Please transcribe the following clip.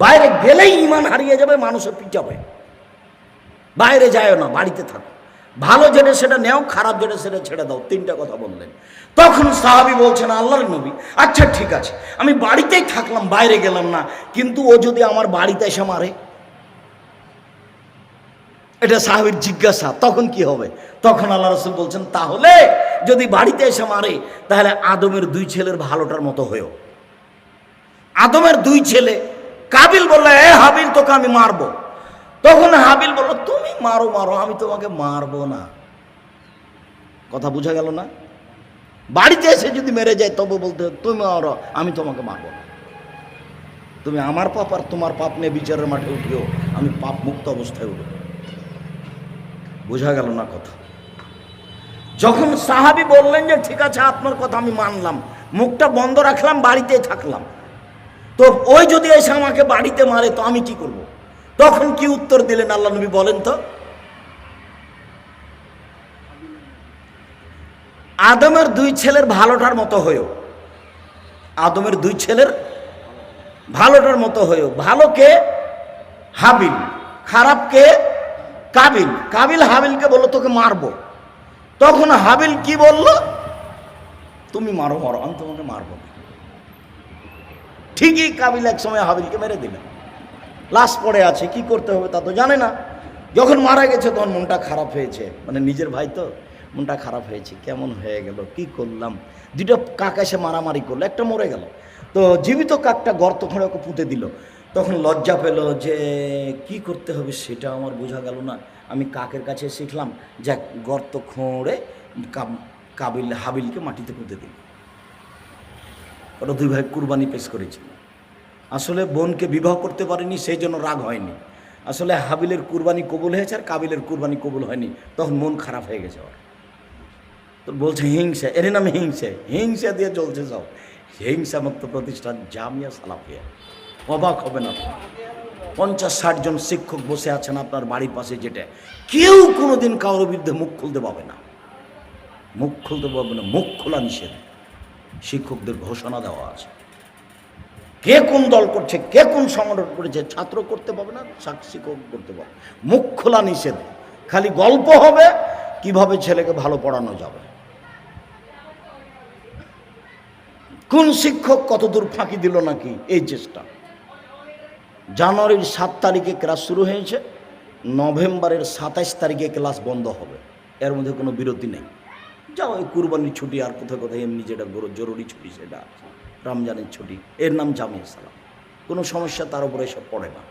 বাইরে গেলেই ঈমান হারিয়ে যাবে, মানুষের পিটাবে। বাইরে যায় না, বাড়িতে থাকো, ভালো যেটা সেটা নেও, খারাপ যেটা সেটা ছেড়ে দাও। তিনটা কথা বললেন। তখন সাহাবী বলছেন, আল্লাহর নবী, আচ্ছা ঠিক আছে, আমি বাড়িতেই থাকলাম, বাইরে গেলাম না, কিন্তু ও যদি আমার বাড়িতে এসে মারে? এটা সাহাবীর জিজ্ঞাসা। তখন কি হবে? তখন আল্লাহ রাসূল বলছেন, তাহলে যদি বাড়িতে এসে মারে, তাহলে আদমের দুই ছেলের ভালোটার মতো হয়েও। আদমের দুই ছেলে, কাবিল বলল, এ হাবিল, তোকে আমি মারবো। তখন হাবিল বলল, তুমি মারো মারো, আমি তোমাকে মারবো না। কথা বোঝা গেল না? বাড়িতে এসে যদি মেরে যায় তবে বলতে, তুমি মারো, আমি তোমাকে মারবো না। তুমি আমার পাপ আর তোমার পাপ নিয়ে বিচারের মাঠে উঠিও, আমি পাপ মুক্ত অবস্থায় উঠব। বোঝা গেল না কথা? যখন সাহাবী বললেন যে ঠিক আছে আপনার কথা আমি মানলাম, মুখটা বন্ধ রাখলাম, বাড়িতেই থাকলাম, তো ওই যদি এসে আমাকে বাড়িতে মারে তো আমি কি করব? তখন কি উত্তর দিলেন আল্লাহ নবী বলেন তো? আদমের দুই ছেলের ভালোটার মতো হয়েও, আদমের দুই ছেলের ভালোটার মতো হয়েও। ভালোকে হাবিল, খারাপকে কাবিল। কাবিল হাবিলকে বললো তোকে মারবো। তখন হাবিল কি বলল? তুমি মারো মারো, আমি তোমাকে মারবো না। ঠিকই কাবিল এক সময় হাবিলকে মেরে দিলেন, লাশ পড়ে আছে, কি করতে হবে তা তো জানে না। যখন মারা গেছে তখন মনটা খারাপ হয়েছে, মানে নিজের ভাই তো, মনটা খারাপ হয়েছে, কেমন হয়ে গেল, কি করলাম। দুটো কাক এসে মারামারি করলো, একটা মরে গেল, তো জীবিত কাকটা গর্ত খুঁড়ে ওকে পুঁতে দিল। তখন লজ্জা পেল যে কি করতে হবে সেটা আমার বোঝা গেল না। আমি কাকের কাছে শিখলাম, যাক গর্ত খুঁড়ে কাবিল হাবিলকে মাটিতে পুঁতে দিল। ওরা দুই ভাই কুরবানি পেশ করেছিল। আসলে বোনকে বিবাহ করতে পারেনি, সেই জন্য রাগ হয়নি। আসলে হাবিলের কুরবানি কবুল হয়েছে আর কাবিলের কুরবানি কবুল হয়নি, তখন মন খারাপ হয়ে গেছে ওর। তো বলছে হিংসা, এর নাম হিংসা, হিংসা দিয়ে চলছে সব। হিংসা মুক্ত প্রতিষ্ঠান জামিয়া সালাফিয়া। অবাক হবেন আপনি, 50-60 জন শিক্ষক বসে আছেন আপনার বাড়ির পাশে, যেটা কেউ কোনোদিন কারোর বিরুদ্ধে মুখ খুলতে পাবে না, মুখ খুলতে পারবে না, মুখ খোলা নিষেধ, শিক্ষকদের ঘোষণা দেওয়া আছে। কে কোন দল করছে, কে কোন সংগঠন করেছে, ছাত্র করতে পারবে না, শিক্ষক করতে পারবে, মুখ খোলা নিষেধ। খালি গল্প হবে কিভাবে ছেলেকে ভালো পড়ানো যাবে, কোন শিক্ষক কতদূর ফাঁকি দিল নাকি, এই চেষ্টা। জানুয়ারির 7 তারিখে ক্লাস শুরু হয়েছে, নভেম্বরের 27 তারিখে ক্লাস বন্ধ হবে, এর মধ্যে কোনো বিরতি নেই। যাও, এই কুরবানির ছুটি আর কোথায় কোথায় এমনি যেটা জরুরি ছুটি সেটা আছে, রমজানের ছুটি, এর নাম জামিয়া সালাম, কোনো সমস্যা তার উপরে এসব পড়ে না।